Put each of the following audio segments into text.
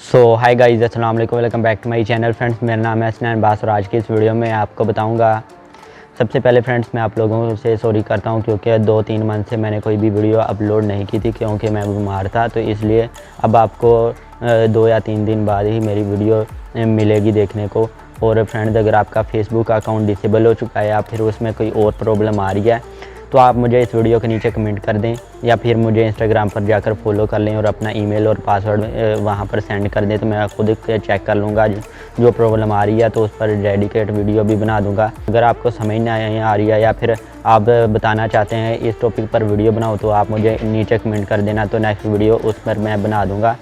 हाय guys, अस्सलाम वालेकुम, welcome back to my channel. Friends, मेरा नाम है हसनैन बास और आज की इस वीडियो में आपको बताऊंगा। सबसे पहले फ्रेंड्स, मैं आप लोगों से सॉरी करता हूं क्योंकि 2-3 मंथ से मैंने कोई भी वीडियो अपलोड नहीं की थी क्योंकि मैं बीमार था। तो इसलिए अब आपको 2 या 3 दिन बाद ही मेरी वीडियो मिलेगी देखने को। और फ्रेंड्स, अगर आपका फेसबुक अकाउंट डिसेबल हो चुका है या फिर उसमें कोई और प्रॉब्लम आ रही है तो आप मुझे इस वीडियो के नीचे कमेंट कर दें या फिर मुझे इंस्टाग्राम पर जाकर फॉलो कर लें और अपना ईमेल और पासवर्ड वहां पर सेंड कर दें, तो मैं खुद चेक कर लूँगा जो प्रॉब्लम आ रही है, तो उस पर डेडिकेट वीडियो भी बना दूँगा। अगर आपको समझ नहीं आ रही है या फिर आप बताना चाहते हैं इस टॉपिक पर वीडियो बनाओ तो आप मुझे नीचे कमेंट कर देना, तो नेक्स्ट वीडियो उस पर मैं बना दूँगा।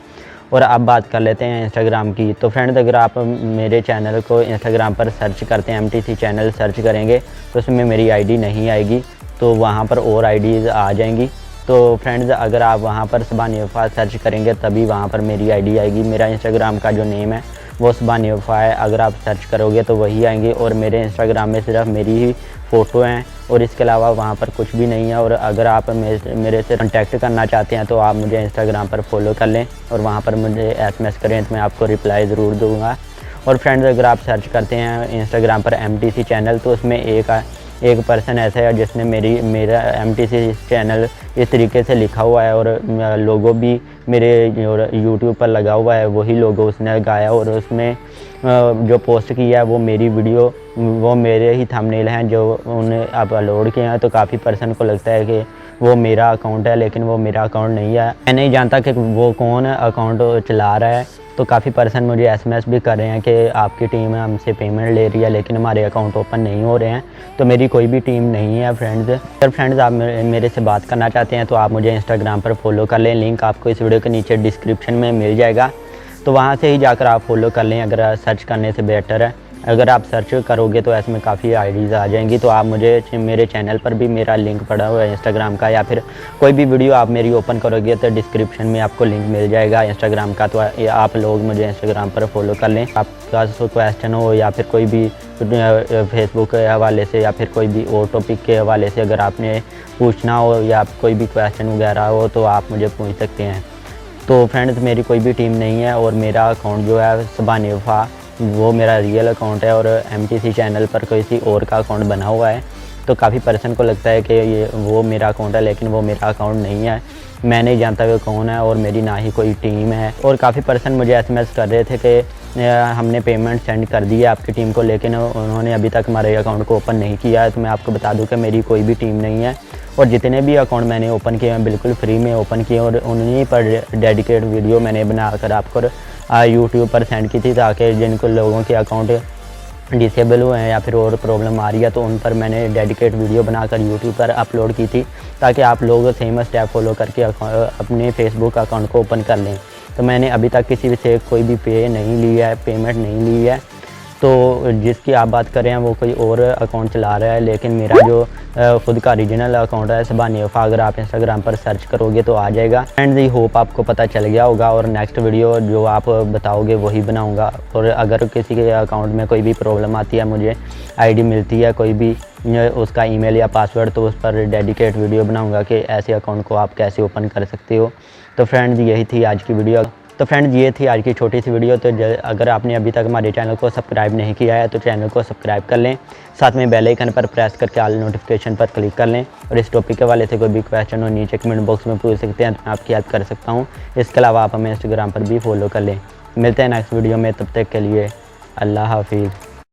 और अब बात कर लेते हैं इंस्टाग्राम की। तो फ्रेंड्स, अगर आप मेरे चैनल को इंस्टाग्राम पर सर्च करते हैं, MTC चैनल सर्च करेंगे तो उसमें मेरी आईडी नहीं आएगी, तो वहाँ पर और आईडीज़ आ जाएंगी। तो फ्रेंड्स, अगर आप वहाँ पर सुभान वफ़ा सर्च करेंगे तभी वहाँ पर मेरी आईडी आएगी। मेरा इंस्टाग्राम का जो नेम है वो सुभान वफ़ा है, अगर आप सर्च करोगे तो वही आएंगे। और मेरे इंस्टाग्राम में सिर्फ मेरी ही फ़ोटो हैं और इसके अलावा वहाँ पर कुछ भी नहीं है। और अगर आप मेरे से कॉन्टैक्ट करना चाहते हैं तो आप मुझे इंस्टाग्राम पर फॉलो कर लें और वहाँ पर मुझे SMS करें तो मैं आपको रिप्लाई ज़रूर दूँगा। और फ्रेंड्स, अगर आप सर्च करते हैं इंस्टाग्राम पर MTC चैनल तो उसमें एक पर्सन ऐसा है जिसने मेरा MTC चैनल इस तरीके से लिखा हुआ है और लोगो भी मेरे यूट्यूब पर लगा हुआ है, वही लोगो उसने लगाया। और उसमें जो पोस्ट किया है वो मेरी वीडियो, वो मेरे ही थंबनेल हैं जो उन्हें अपलोड किए हैं। तो काफ़ी पर्सन को लगता है कि वो मेरा अकाउंट है, लेकिन वो मेरा अकाउंट नहीं है। मैं नहीं जानता कि वो कौन अकाउंट चला रहा है। तो काफ़ी पर्सन मुझे SMS भी कर रहे हैं कि आपकी टीम हमसे पेमेंट ले रही है लेकिन हमारे अकाउंट ओपन नहीं हो रहे हैं। तो मेरी कोई भी टीम नहीं है फ्रेंड्स। अगर फ्रेंड्स आप मेरे से बात करना चाहते हैं तो आप मुझे इंस्टाग्राम पर फॉलो कर लें, लिंक आपको इस वीडियो के नीचे डिस्क्रिप्शन में मिल जाएगा, तो वहाँ से ही जाकर आप फॉलो कर लें। अगर सर्च करने से बेटर है, अगर आप सर्च करोगे तो ऐसे में काफ़ी आईडीज़ आ जाएंगी। तो आप मुझे मेरे चैनल पर भी मेरा लिंक पड़ा हुआ है इंस्टाग्राम का, या फिर कोई भी वीडियो आप मेरी ओपन करोगे तो डिस्क्रिप्शन में आपको लिंक मिल जाएगा इंस्टाग्राम का। तो आप लोग मुझे इंस्टाग्राम पर फॉलो कर लें। आपका क्वेश्चन हो या फिर कोई भी फेसबुक के हवाले से या फिर कोई भी और टॉपिक के हवाले से अगर आपने पूछना हो या कोई भी क्वेश्चन वगैरह हो तो आप मुझे पूछ सकते हैं। तो फ्रेंड्स, मेरी कोई भी टीम नहीं है और मेरा अकाउंट जो है सुभान वफ़ा वो मेरा रियल अकाउंट है और MTC चैनल पर किसी और का अकाउंट बना हुआ है। तो काफ़ी पर्सन को लगता है कि ये वो मेरा अकाउंट है, लेकिन वो मेरा अकाउंट नहीं है। मैं नहीं जानता कि कौन है और मेरी ना ही कोई टीम है। और काफ़ी पर्सन मुझे SMS कर रहे थे कि हमने पेमेंट सेंड कर दी है आपकी टीम को, लेकिन उन्होंने अभी तक हमारे अकाउंट को ओपन नहीं किया है। तो मैं आपको बता दूं कि मेरी कोई भी टीम नहीं है और जितने भी अकाउंट मैंने ओपन किए हैं बिल्कुल फ्री में ओपन किए और उन्हीं पर डेडिकेट वीडियो मैंने बनाकर आपको यूट्यूब पर सेंड की थी, ताकि जिनको लोगों के अकाउंट डिसेबल हुए हैं या फिर और प्रॉब्लम आ रही है तो उन पर मैंने डेडिकेट वीडियो बनाकर यूट्यूब पर अपलोड की थी, ताकि आप लोग सेम स्टेप फॉलो करके अपने फेसबुक अकाउंट को ओपन कर लें। तो मैंने अभी तक किसी से कोई भी पे नहीं लिया है, पेमेंट नहीं ली है। तो जिसकी आप बात कर रहे हैं वो कोई और अकाउंट चला रहा है, लेकिन मेरा जो खुद का ओरिजिनल अकाउंट है सुभान वफ़ा, अगर आप इंस्टाग्राम पर सर्च करोगे तो आ जाएगा। एंड आई होप आपको पता चल गया होगा और नेक्स्ट वीडियो जो आप बताओगे वही बनाऊंगा। और अगर किसी के अकाउंट में कोई भी प्रॉब्लम आती है, मुझे आईडी मिलती है कोई भी उसका ईमेल या पासवर्ड, तो उस पर डेडिकेट वीडियो बनाऊँगा कि ऐसे अकाउंट को आप कैसे ओपन कर सकते हो। तो फ्रेंड्स, यही थी आज की वीडियो। तो फ्रेंड्स, ये थी आज की छोटी सी वीडियो। तो अगर आपने अभी तक हमारे चैनल को सब्सक्राइब नहीं किया है तो चैनल को सब्सक्राइब कर लें, साथ में बेल आइकन पर प्रेस करके ऑल नोटिफिकेशन पर क्लिक कर लें। और इस टॉपिक के वाले से कोई भी क्वेश्चन हो नीचे कमेंट बॉक्स में पूछ सकते हैं, तो मैं आपकी हेल्प कर सकता हूँ। इसके अलावा आप हमें इंस्टाग्राम पर भी फॉलो कर लें। मिलते हैं नेक्स्ट वीडियो में, तब तक के लिए अल्लाह हाफिज़।